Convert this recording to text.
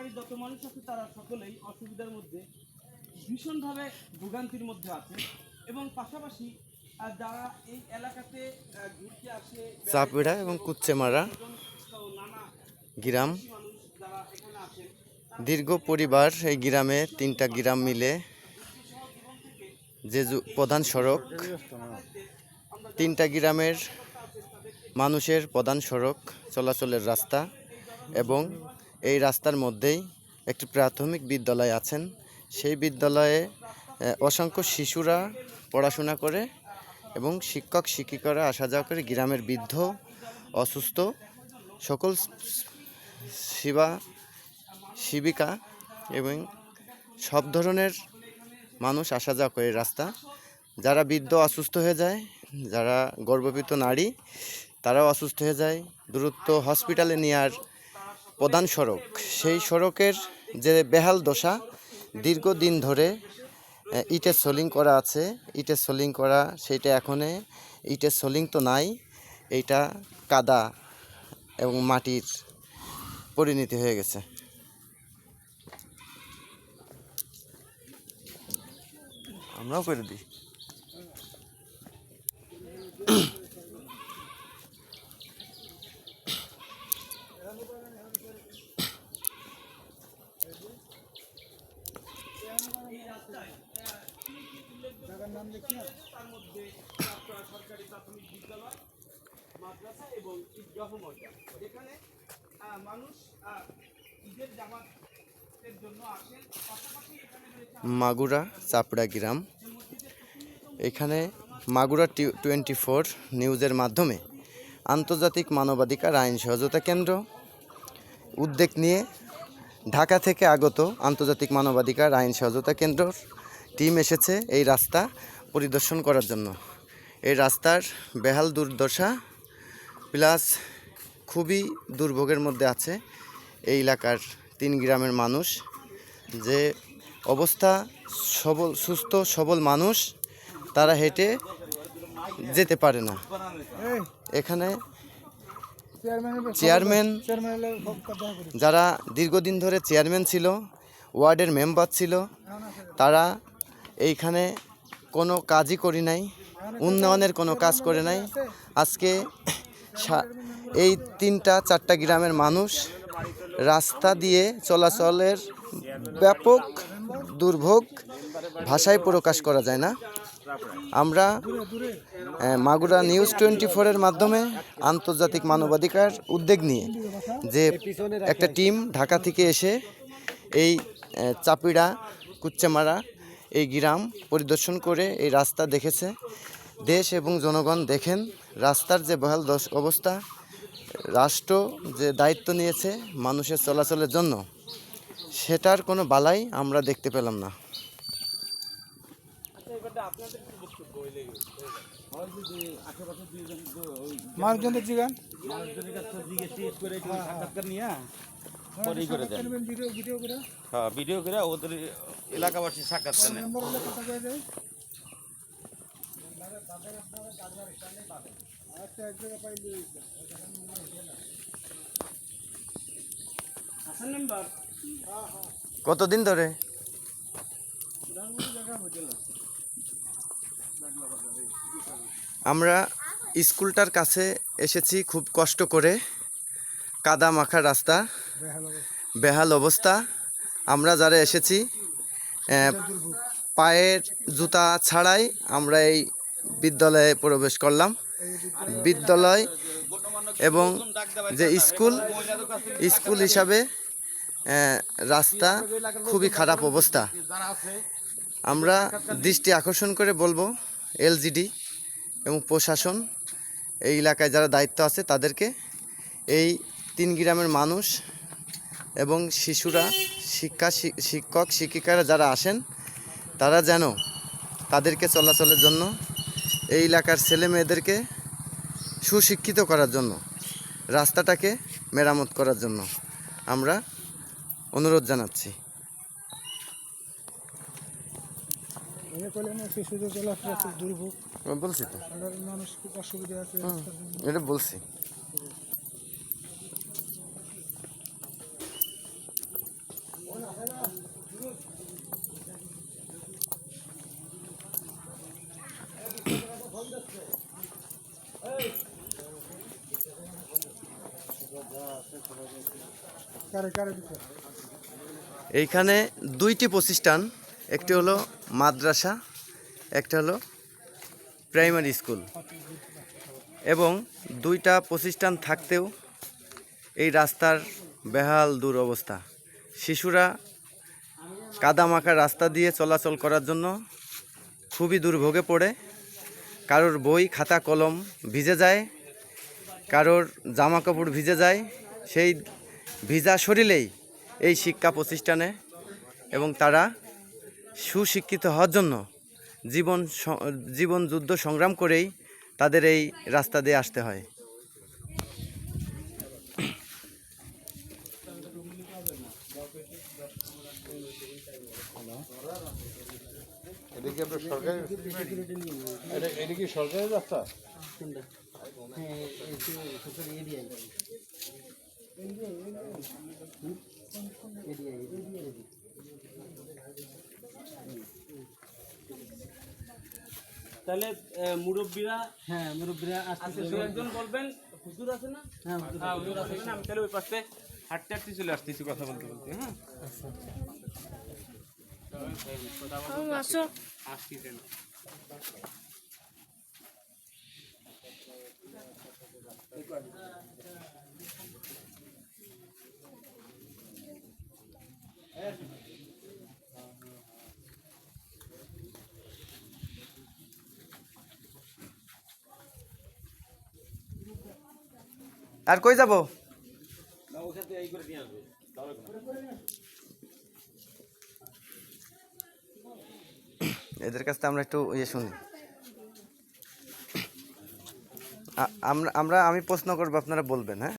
এলাকারই যত মানুষ আছে তারা সকলেই অসুবিধার মধ্যে ভীষণভাবে ভোগান্তির মধ্যে আছে এবং পাশাপাশি যারা এই এলাকাতে ঘুরতে আসে চাপিড়া এবং কুচ্চেমারা নানা গ্রাম, মানুষ যারা এখানে আছেন দীর্ঘ পরিবার। এই গ্রামে 3টা গ্রাম মিলে যে প্রধান সড়ক, 3টা গ্রামের মানুষের প্রধান সড়ক চলাচলের রাস্তা এবং এই রাস্তার মধ্যেই একটি প্রাথমিক বিদ্যালয় আছেন। সেই বিদ্যালয়ে অসংখ্য শিশুরা পড়াশোনা করে এবং শিক্ষক শিক্ষিকারা আসা যাওয়া করে। গ্রামের বৃদ্ধ, অসুস্থ সকল শিবিকা এবং সব ধরনের মানুষ আসা যাওয়া করে রাস্তা। যারা বৃদ্ধ অসুস্থ হয়ে যায়, যারা গর্ভবতী নারী তারাও অসুস্থ হয়ে যায়, দ্রুত হসপিটালে নেওয়ার প্রধান সড়ক। সেই সড়কের যে বেহাল দশা, দীর্ঘদিন ধরে ইটের সোলিং করা আছে, ইটের সোলিং করা সেইটা এখনে ইটের সোলিং তো নাই, এইটা কাদা এবং মাটির পরিণতি হয়ে গেছে। আমরাও করে দিই। তার মধ্যে সরকারি প্রাথমিক বিদ্যালয়, মাদ্রাসা এবং ঈদগাহ ময়দান। এখানে মানুষ ঈদের জামাতের জন্য আসেন। পাশাপাশি এখানে মাগুরা চাপড়া গ্রাম। এখানে মাগুরা 24 নিউজের মাধ্যমে আন্তর্জাতিক মানবাধিকার আইন সহযোগিতা কেন্দ্র উদ্যোগ নিয়ে ঢাকা থেকে আগত আন্তর্জাতিক মানবাধিকার আইন সহযোগিতা কেন্দ্রর টিম এসেছে এই রাস্তা পরিদর্শন করার জন্য। এই রাস্তার বেহাল দুর্দশা প্লাস খুবই দুর্ভোগের মধ্যে আছে এই এলাকার 3 গ্রামের মানুষ। যে অবস্থা, সুস্থ সবল মানুষ তারা হেঁটে যেতে পারে না। এখানে চেয়ারম্যান, যারা দীর্ঘদিন ধরে চেয়ারম্যান ছিল, ওয়ার্ডের মেম্বার ছিল, তারা এইখানে কোনো কাজই করে নাই, উন্নয়নের কোনো কাজ করে নাই। আজকে এই 3-4টা গ্রামের মানুষ রাস্তা দিয়ে চলাচলের ব্যাপক দুর্ভোগ ভাষায় প্রকাশ করা যায় না। আমরা মাগুরা নিউজ 24-এর মাধ্যমে আন্তর্জাতিক মানবাধিকার উদ্যোগ নিয়ে যে একটা টিম ঢাকা থেকে এসে এই চাপিড়া কুচ্চেমারা এই গ্রাম পরিদর্শন করে এই রাস্তা দেখেছে। দেশ এবং জনগণ দেখেন রাস্তার যে বেহাল অবস্থা। রাষ্ট্র যে দায়িত্ব নিয়েছে মানুষের চলাচলের জন্য, সেটার কোনো বালাই আমরা দেখতে পেলাম না। ভিডিও করে ওদের এলাকাবাসী সাক্ষাৎ কতদিন ধরে আমরা স্কুলটার কাছে এসেছি, খুব কষ্ট করে, কাদা মাখা রাস্তা, বেহাল অবস্থা। আমরা যারা এসেছি পায়ের জুতা ছাড়াই আমরা এই বিদ্যালয়ে প্রবেশ করলাম। বিদ্যালয় এবং যে স্কুল হিসাবে রাস্তা খুবই খারাপ অবস্থা। আমরা দৃষ্টি আকর্ষণ করে বলবো এলজিডি এবং প্রশাসন, এই এলাকায় যারা দায়িত্ব আছে তাদেরকে এই 3 গ্রামের মানুষ এবং শিশুরা, শিক্ষক শিক্ষিকারা যারা আসেন তারা যেন তাদেরকে চলাচলের জন্য, এই এলাকার ছেলে মেয়েদেরকে সুশিক্ষিত করার জন্য, রাস্তাটাকে মেরামত করার জন্য আমরা অনুরোধ জানাচ্ছি। বলছি তো, মানুষ খুব অসুবিধা আছে, এটা বলছি। কারে কারে দিচ্ছে? এইখানে দুইটি প্রতিষ্ঠান, একটি হলো মাদ্রাসা, একটা হলো প্রাইমারি স্কুল, এবং দুইটা প্রতিষ্ঠান থাকতেও এই রাস্তার বেহাল দুরবস্থা। শিশুরা কাদামাখা রাস্তা দিয়ে চলাচল করার জন্য খুবই দুর্ভোগে পড়ে। কারোর বই খাতা কলম ভিজে যায়, কারোর জামা কাপড় ভিজে যায়। সেই ভিজা শরীরেই এই শিক্ষা প্রতিষ্ঠানে, এবং তারা সুশিক্ষিত হওয়ার জন্য জীবন যুদ্ধ সংগ্রাম করেই তাদের এই রাস্তা দিয়ে আসতে হয়। এটা কি সরকারি রাস্তা? তাহলে মুরব্বীরা, হ্যাঁ মুরব্বীরা আসতেছে, একজন বলবেন হুজুর আছে না? হ্যাঁ হুজুর আছে না? আমি তাহলে ওই পাশে হাঁটতে হাঁটতে চলে আসতেছি কথা বলতে বলতে। হ্যাঁ আসতেছেন। আর কই যাব? এদের কাছ থেকে আমরা একটু ইয়ে শুনি। আমি প্রশ্ন করবো, আপনারা বলবেন। হ্যাঁ।